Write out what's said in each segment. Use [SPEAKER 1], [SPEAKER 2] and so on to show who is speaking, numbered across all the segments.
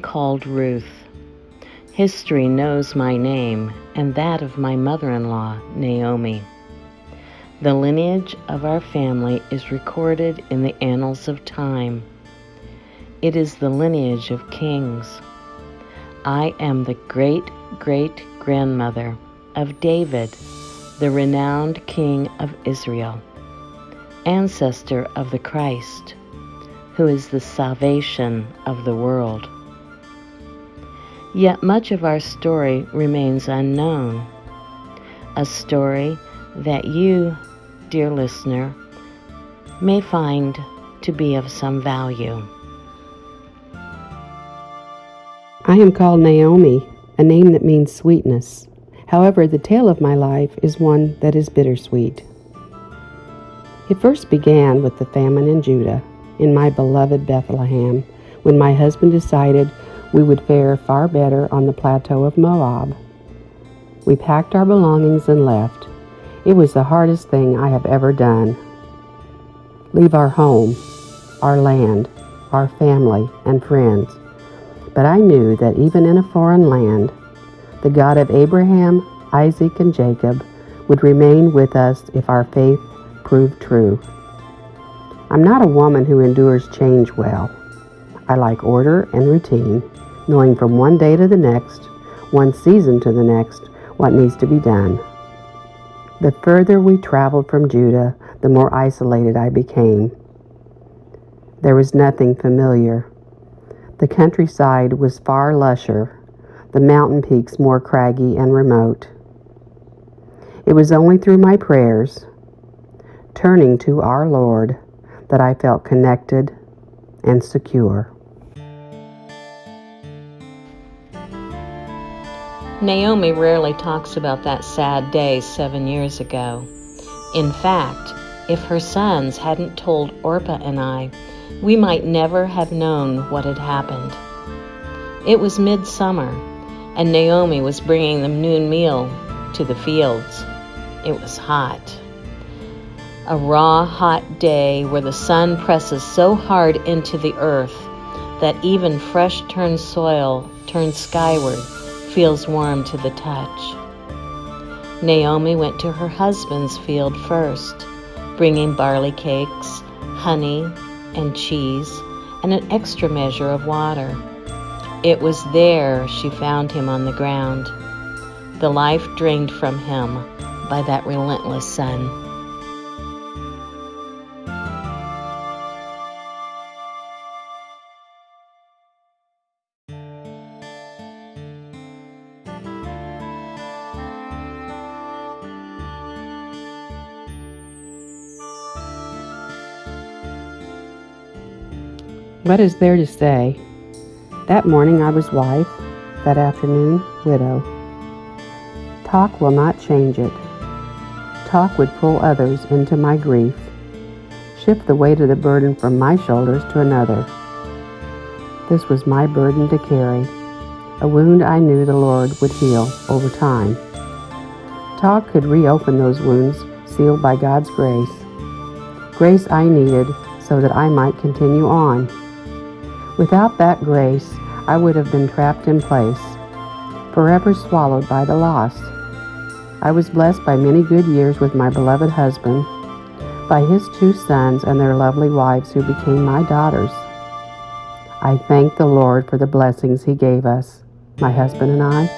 [SPEAKER 1] am called Ruth. History knows my name and that of my mother-in-law, Naomi. The lineage of our family is recorded in the annals of time. It is the lineage of kings. I am the great-great-grandmother of David, the renowned king of Israel, ancestor of the Christ, who is the salvation of the world. Yet much of our story remains unknown, a story that you, dear listener, may find to be of some value.
[SPEAKER 2] I am called Naomi, a name that means sweetness. However, the tale of my life is one that is bittersweet. It first began with the famine in Judah, in my beloved Bethlehem, when my husband decided we would fare far better on the plateau of Moab. We packed our belongings and left. It was the hardest thing I have ever done. Leave our home, our land, our family, and friends. But I knew that even in a foreign land, the God of Abraham, Isaac, and Jacob would remain with us if our faith proved true. I'm not a woman who endures change well. I like order and routine, knowing from one day to the next, one season to the next, what needs to be done. The further we traveled from Judah, the more isolated I became. There was nothing familiar. The countryside was far lusher, the mountain peaks more craggy and remote. It was only through my prayers, turning to our Lord, that I felt connected and secure.
[SPEAKER 1] Naomi rarely talks about that sad day 7 years ago. In fact, if her sons hadn't told Orpah and I, we might never have known what had happened. It was midsummer, and Naomi was bringing the noon meal to the fields. It was hot. A raw, hot day where the sun presses so hard into the earth that even fresh-turned soil turned skyward feels warm to the touch. Naomi went to her husband's field first, bringing barley cakes, honey, and cheese, and an extra measure of water. It was there she found him on the ground, the life drained from him by that relentless sun.
[SPEAKER 2] What is there to say? That morning I was wife, that afternoon widow. Talk will not change it. Talk would pull others into my grief, shift the weight of the burden from my shoulders to another. This was my burden to carry, a wound I knew the Lord would heal over time. Talk could reopen those wounds sealed by God's grace. Grace I needed so that I might continue on. Without that grace, I would have been trapped in place, forever swallowed by the loss. I was blessed by many good years with my beloved husband, by his 2 sons and their lovely wives who became my daughters. I thank the Lord for the blessings he gave us, my husband and I.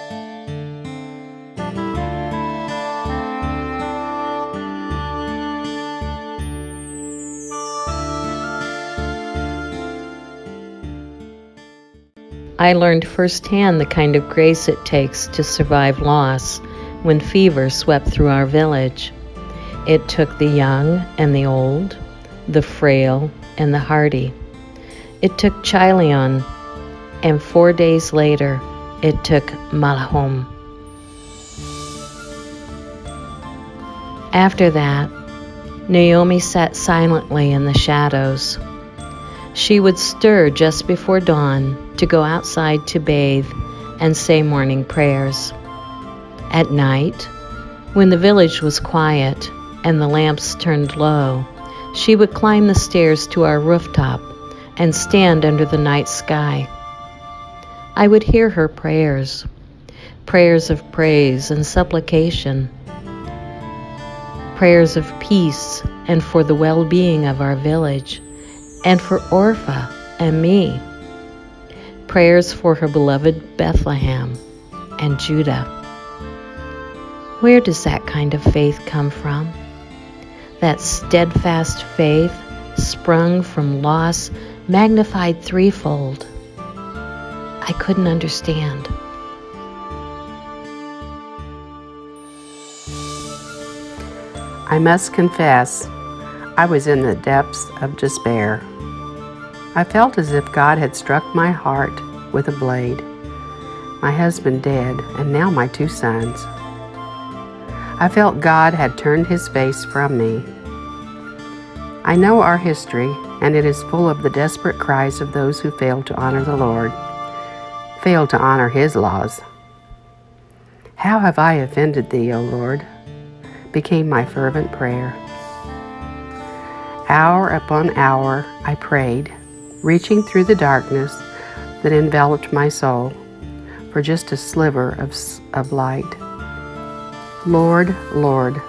[SPEAKER 1] I learned firsthand the kind of grace it takes to survive loss when fever swept through our village. It took the young and the old, the frail and the hardy. It took Chilion, and 4 days later, it took Malahom. After that, Naomi sat silently in the shadows. She would stir just before dawn to go outside to bathe and say morning prayers. At night, when the village was quiet and the lamps turned low, she would climb the stairs to our rooftop and stand under the night sky. I would hear her prayers, prayers of praise and supplication, prayers of peace and for the well-being of our village, and for Orpha and me, prayers for her beloved Bethlehem and Judah. Where does that kind of faith come from? That steadfast faith sprung from loss, magnified threefold. I couldn't understand.
[SPEAKER 2] I must confess, I was in the depths of despair. I felt as if God had struck my heart with a blade. My husband dead, and now my 2 sons. I felt God had turned his face from me. I know our history, and it is full of the desperate cries of those who fail to honor the Lord, fail to honor his laws. How have I offended thee, O Lord? Became my fervent prayer. Hour upon hour I prayed, reaching through the darkness that enveloped my soul for just a sliver of light. Lord, Lord,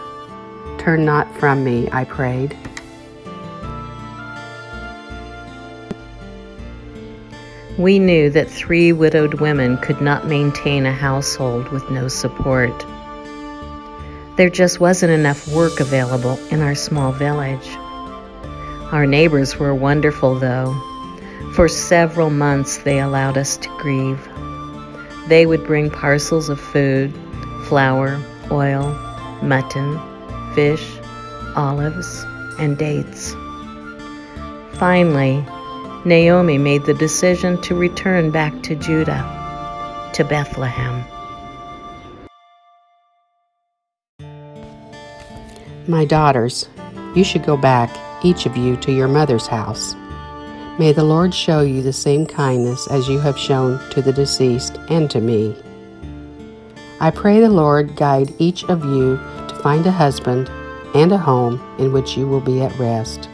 [SPEAKER 2] turn not from me, I prayed.
[SPEAKER 1] We knew that 3 widowed women could not maintain a household with no support. There just wasn't enough work available in our small village. Our neighbors were wonderful, though. For several months they allowed us to grieve. They would bring parcels of food, flour, oil, mutton, fish, olives, and dates. Finally, Naomi made the decision to return back to Judah, to Bethlehem.
[SPEAKER 2] My daughters, you should go back, each of you, to your mother's house. May the Lord show you the same kindness as you have shown to the deceased and to me. I pray the Lord guide each of you to find a husband and a home in which you will be at rest.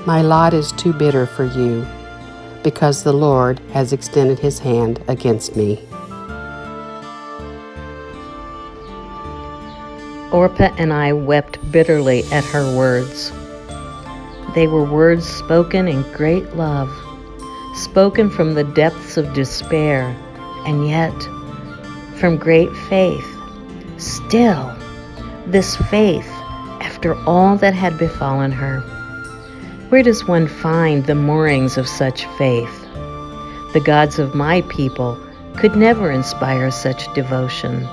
[SPEAKER 2] My lot is too bitter for you, because the Lord has extended his hand against me.
[SPEAKER 1] Orpah and I wept bitterly at her words. They were words spoken in great love, spoken from the depths of despair, and yet from great faith. Still, this faith, after all that had befallen her. Where does one find the moorings of such faith? The gods of my people could never inspire such devotion.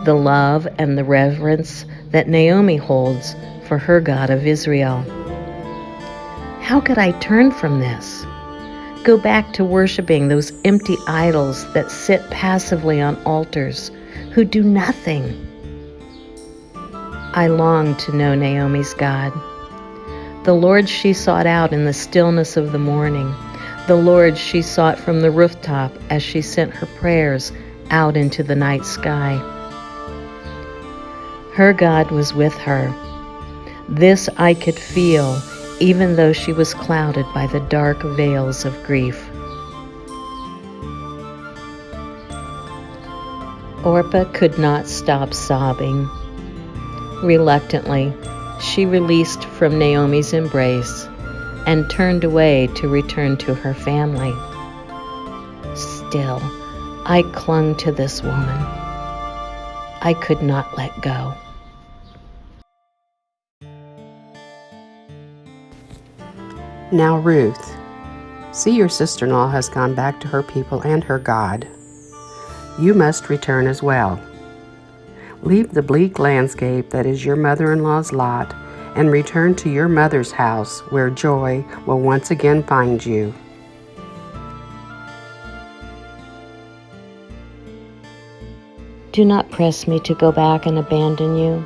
[SPEAKER 1] The love and the reverence that Naomi holds for her God of Israel. How could I turn from this? Go back to worshiping those empty idols that sit passively on altars, who do nothing. I longed to know Naomi's God. The Lord she sought out in the stillness of the morning, the Lord she sought from the rooftop as she sent her prayers out into the night sky. Her God was with her. This I could feel, even though she was clouded by the dark veils of grief. Orpah could not stop sobbing. Reluctantly, she released from Naomi's embrace and turned away to return to her family. Still, I clung to this woman. I could not let go.
[SPEAKER 2] Now, Ruth, see, your sister-in-law has gone back to her people and her God. You must return as well. Leave the bleak landscape that is your mother-in-law's lot and return to your mother's house, where joy will once again find you.
[SPEAKER 1] Do not press me to go back and abandon you.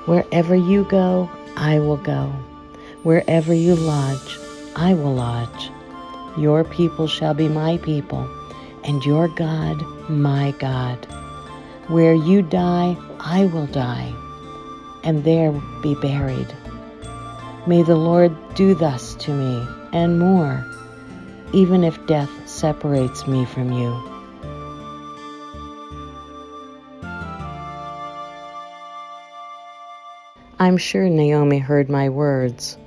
[SPEAKER 1] Wherever you go, I will go. Wherever you lodge, I will lodge. Your people shall be my people, and your God my God. Where you die, I will die, and there be buried. May the Lord do thus to me, and more, even if death separates me from you. I'm sure Naomi heard my words,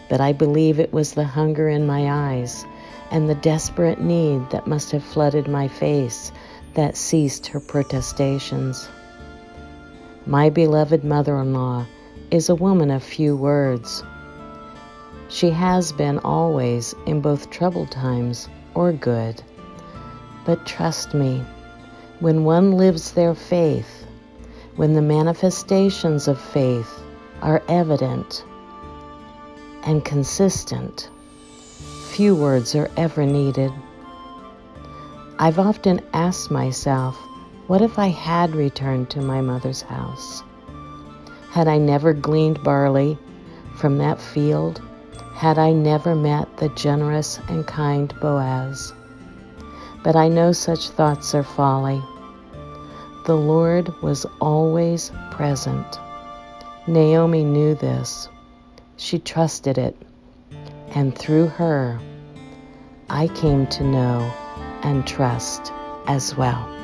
[SPEAKER 1] but I believe it was the hunger in my eyes and the desperate need that must have flooded my face that ceased her protestations. My beloved mother-in-law is a woman of few words. She has been always in both troubled times or good. But trust me, when one lives their faith, when the manifestations of faith are evident and consistent, few words are ever needed. I've often asked myself, what if I had returned to my mother's house? Had I never gleaned barley from that field? Had I never met the generous and kind Boaz? But I know such thoughts are folly. The Lord was always present. Naomi knew this. She trusted it. And through her, I came to know and trust as well.